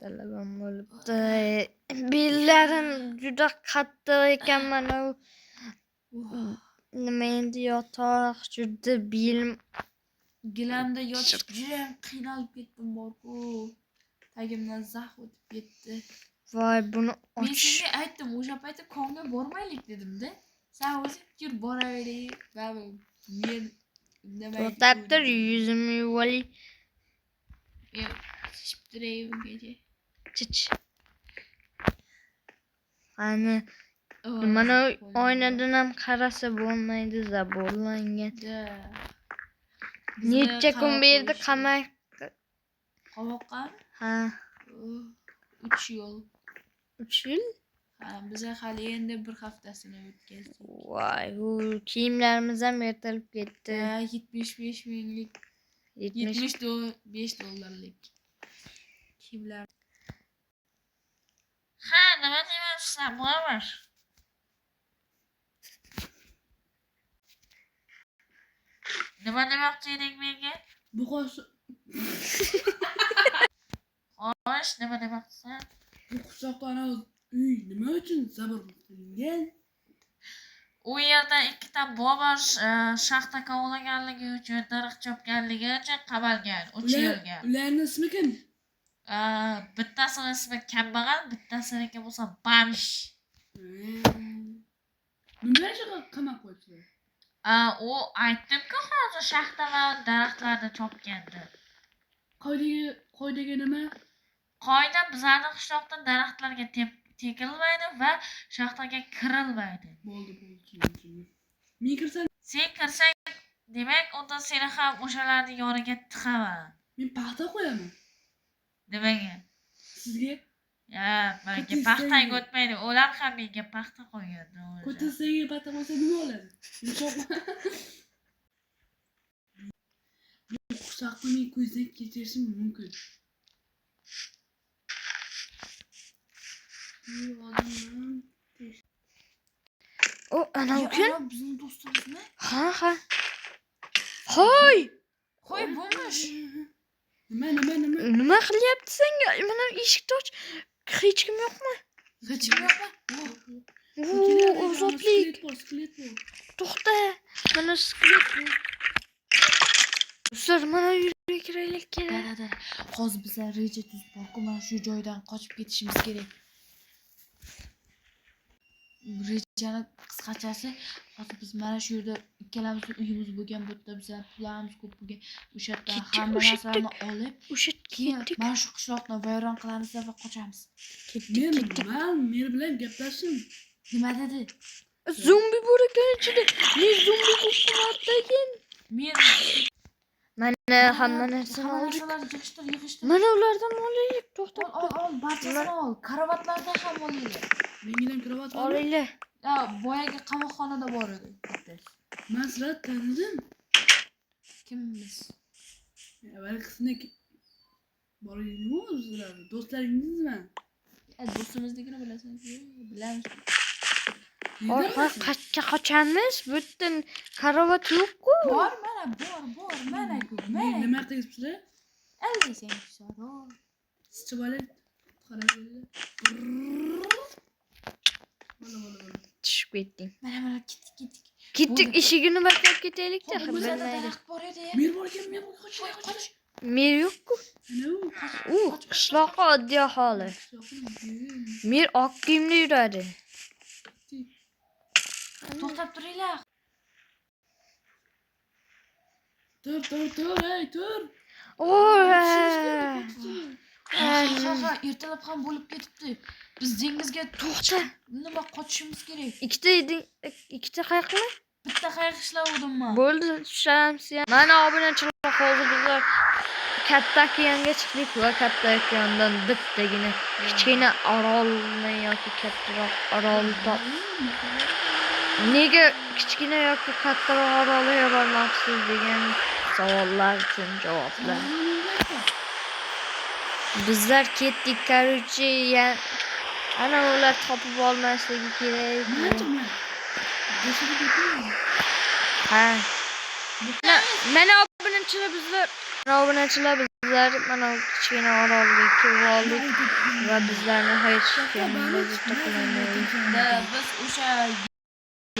Talabam bo'libdi. Bellarim juda qattiq ekan mana nima endi yotoq juda belim gilamda yotib juda qiynalib ketdim borku. Tagimdan zax o'tib ketdi. voy buni Men senga aytdim, o'sha paytda konga bormaylik dedim-da. Sen o'zing yur boraveraylik. Men indamay to'xtab tur, yuzimni yuvoli. Shishib turay ungacha. Chich. Qani mana oynadan ham qarasa bo'lmaydi, zaborlangan. Necha kun berdi qamoq. Qamoqqa? Ha. 3 yil. 3 yil? Ha, biz hali endi bir haftasini o'tkazdik. Voy, u kiyimlarimiz ham yirtilib ketdi. 75 minglik 75 dollarlik kiyimlar. Ha, nima deyapsan, muammo? Nima demoqchi eding menga? Bu xo'sh nima demoqchisan? Bu quchoqlari uy nima uchun zabr qilingan? U yerda ikkita bobor shaxta kovlaganligi uchun, daraxt chopganligi uchun qamalgan 3 yilga. Ularning ismi kim? Bittasini ismi Kambag'al, bittasiniki bo'lsa Bamish. Nima uchun qamoq qo'ydilar? U aytdim-ku hozir shaxta va daraxtlarni chopgandi. Qoidaga nima? Qoida bizlarning qishloqda daraxtlarga tekilmaydi va shaxtaga kirilmaydi. Bo'ldi. Men kirsam, sen kirsang, demak, unda seni ham o'shalarning yoniga tiqaman. Men paxta qo'yaman. Nimaga? Sizga? Menga paxtang o'tmaydi. Ular ham menga paxta qo'yadi. Ko'tasanga paxta qo'ysa nima bo'ladi? Bu quchoqni men ko'zdan kechirishim mumkin. O, ana ukun? Bizning do'stimizmi? Ha. Hoy! Qo'y bo'lmish. Nima qilyapti senga? Mana eshikni och. Hech kim yo'qmi? Hech kim yo'qmi? Ozodlik. To'xta. Mana skelet. Ular mana yurib kiraylik kerak. Da. Hozir bizlar reja tuzib borku, mana shu joydan qochib ketishimiz kerak. Rejani qisqachasi, hozir biz mana shu yerda ikkalamizning uyimiz bo'lgan, bu yerda bizlar pullarimiz ko'p bo'lgan. O'sha yerdan hamma narsalarni olib, keyin mana shu qishloqni vayron qilamiz va qochamiz. Ketdik. Men bilan gaplashing. Nima dedi? Zombi bor ekan ichida. Men zombi bo'ldim. Mana hamma narsani oldik. Yig'ishtir. Mana ulardan olaylik. To'xtab tur. Ol, barchasini ol. Karavotlardan ham olaylik. Menga ham karavot ol. Olaylik. Boyagi qamoqxonada bor edi. Men sizlarni tanidim. Kimmiz? Avval qisni boringizmi o'zingizlar? Do'stlaringizmi? Do'stimiznikini bilasizmi? Bilamiz. Qayerga qochamiz? Bu yerda karavot yo'q-ku. Bor, mana. Nima qilibsizlar? Aldaysan saro. Sichibalik qaraylik. Mana. Tushib ketding. Mana Ketdik, eshigini baqib ketaylik-da. Daraxt bor edi. Mer bor ekan, qoch. Mer yo'q-ku. Qishloqqa oddiy aholi. Mer oq kiyimda yuradi. To'xtab turinglar. Tur, tur. Ha, ertalab ham bo'lib ketibdi. Biz dengizga To'xta. Nima qochishimiz kerak? Ikkita qayiqmi? Bitta qayiq ishlavdim men. Bo'ldi, tushamiz ham. Mana obunachilar hozir bizlar katta okeanga chiqdik va katta okeandan bittagina kichkina orolni yoki kattaroq orolni nega kichkina yoki kattaroq orolga bormoqchisiz degan savollar uchun javoblar. Bizlar ketdik, короче, ana ular topib olmasligi kerak. Ha. Mana obunachilar bizlar Obunachilar bizlar mana kichkina orolga kelib oldik va bizlarni hech kim buzib taqlamaydi. Biz o'sha